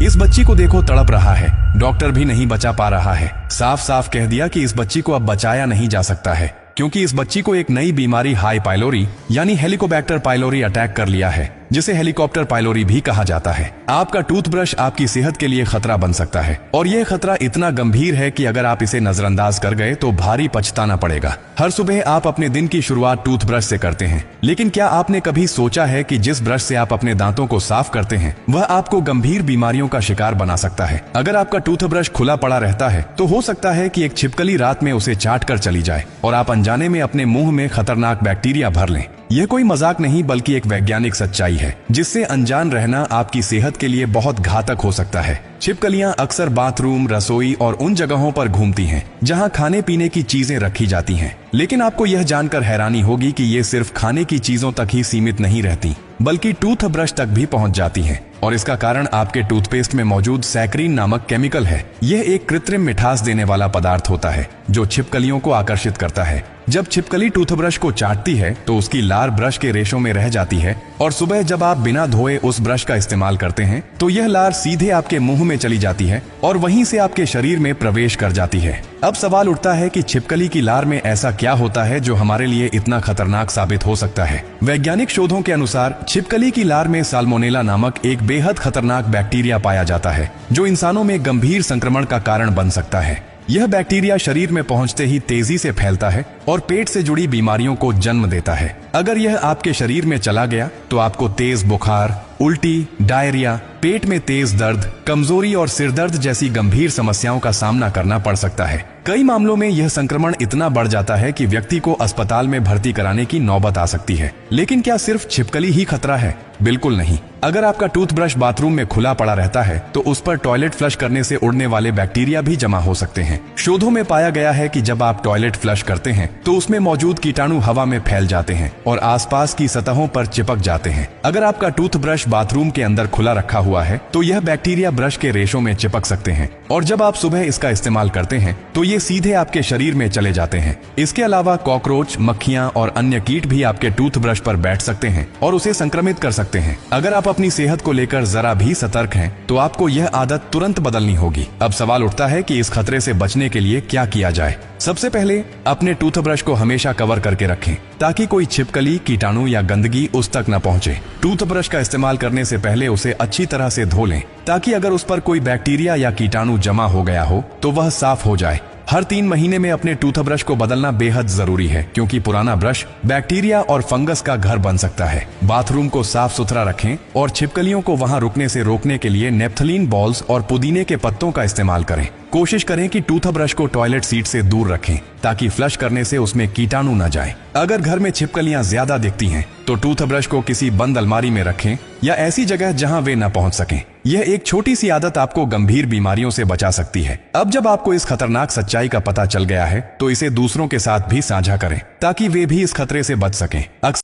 इस बच्ची को देखो, तड़प रहा है, डॉक्टर भी नहीं बचा पा रहा है। साफ साफ कह दिया कि इस बच्ची को अब बचाया नहीं जा सकता है, क्योंकि इस बच्ची को एक नई बीमारी हाई पाइलोरी यानी हेलिकोबैक्टर पाइलोरी अटैक कर लिया है, जिसे हेलीकॉप्टर पाइलोरी भी कहा जाता है। आपका टूथब्रश आपकी सेहत के लिए खतरा बन सकता है, और यह खतरा इतना गंभीर है कि अगर आप इसे नजरअंदाज कर गए तो भारी पछताना पड़ेगा। हर सुबह आप अपने दिन की शुरुआत टूथब्रश से करते हैं, लेकिन क्या आपने कभी सोचा है कि जिस ब्रश से आप अपने दांतों को साफ करते हैं वह आपको गंभीर बीमारियों का शिकार बना सकता है। अगर आपका टूथब्रश खुला पड़ा रहता है तो हो सकता है कि एक छिपकली रात में उसे चाट कर चली जाए और आप अनजाने में अपने मुंह में खतरनाक बैक्टीरिया भर लें। यह कोई मजाक नहीं बल्कि एक वैज्ञानिक सच्चाई है, जिससे अनजान रहना आपकी सेहत के लिए बहुत घातक हो सकता है। छिपकलियां अक्सर बाथरूम, रसोई और उन जगहों पर घूमती हैं जहां खाने पीने की चीजें रखी जाती हैं, लेकिन आपको यह जानकर हैरानी होगी कि ये सिर्फ खाने की चीजों तक ही सीमित नहीं रहती, बल्कि टूथब्रश तक भी पहुंच जाती हैं। और इसका कारण आपके टूथपेस्ट में मौजूद सैकरीन नामक केमिकल है। यह एक कृत्रिम मिठास देने वाला पदार्थ होता है जो छिपकलियों को आकर्षित करता है। जब छिपकली टूथब्रश को चाटती है तो उसकी लार ब्रश के रेशों में रह जाती है, और सुबह जब आप बिना धोए उस ब्रश का इस्तेमाल करते हैं तो यह लार सीधे आपके मुंह में चली जाती है और वहीं से आपके शरीर में प्रवेश कर जाती है। अब सवाल उठता है कि छिपकली की लार में ऐसा क्या होता है जो हमारे लिए इतना खतरनाक साबित हो सकता है। वैज्ञानिक शोधों के अनुसार छिपकली की लार में साल्मोनेला नामक एक बेहद खतरनाक बैक्टीरिया पाया जाता है, जो इंसानों में गंभीर संक्रमण का कारण बन सकता है। यह बैक्टीरिया शरीर में पहुंचते ही तेजी से फैलता है और पेट से जुड़ी बीमारियों को जन्म देता है। अगर यह आपके शरीर में चला गया तो आपको तेज बुखार, उल्टी, डायरिया, पेट में तेज दर्द, कमजोरी और सिरदर्द जैसी गंभीर समस्याओं का सामना करना पड़ सकता है। कई मामलों में यह संक्रमण इतना बढ़ जाता है कि व्यक्ति को अस्पताल में भर्ती कराने की नौबत आ सकती है। लेकिन क्या सिर्फ छिपकली ही खतरा है? बिल्कुल नहीं। अगर आपका टूथब्रश बाथरूम में खुला पड़ा रहता है तो उस पर टॉयलेट फ्लश करने से उड़ने वाले बैक्टीरिया भी जमा हो सकते हैं। शोधों में पाया गया है कि जब आप टॉयलेट फ्लश करते हैं तो उसमें मौजूद कीटाणु हवा में फैल जाते हैं और आसपास की सतहों पर चिपक जाते हैं। अगर आपका टूथब्रश बाथरूम के अंदर खुला रखा हुआ है तो यह बैक्टीरिया ब्रश के रेशों में चिपक सकते हैं, और जब आप सुबह इसका इस्तेमाल करते हैं तो ये सीधे आपके शरीर में चले जाते हैं। इसके अलावा कॉकरोच, मक्खियां और अन्य कीट भी आपके टूथब्रश पर बैठ सकते हैं और उसे संक्रमित कर सकते हैं। अगर आप अपनी सेहत को लेकर जरा भी सतर्क हैं तो आपको यह आदत तुरंत बदलनी होगी। अब सवाल उठता है कि इस खतरे से बचने के लिए क्या किया जाए। सबसे पहले अपने टूथब्रश को हमेशा कवर करके रखें ताकि कोई छिपकली, कीटाणु या गंदगी उस तक न पहुंचे। टूथब्रश का इस्तेमाल करने से पहले उसे अच्छी तरह से धो लें ताकि अगर उस पर कोई बैक्टीरिया या कीटाणु जमा हो गया हो तो वह साफ हो जाए। हर 3 महीने में अपने टूथब्रश को बदलना बेहद जरूरी है, क्योंकि पुराना ब्रश बैक्टीरिया और फंगस का घर बन सकता है। बाथरूम को साफ सुथरा रखें और छिपकलियों को वहां रुकने से रोकने के लिए नेप्थलीन बॉल्स और पुदीने के पत्तों का इस्तेमाल करें। कोशिश करें कि टूथब्रश को टॉयलेट सीट से दूर रखें ताकि फ्लश करने से उसमें कीटाणु न जाए। अगर घर में छिपकलियां ज्यादा दिखती हैं तो टूथब्रश को किसी बंद अलमारी में रखें या ऐसी जगह जहां वे न पहुंच सकें। यह एक छोटी सी आदत आपको गंभीर बीमारियों से बचा सकती है। अब जब आपको इस खतरनाक सच्चाई का पता चल गया है तो इसे दूसरों के साथ भी साझा करें ताकि वे भी इस खतरे से बच सकें।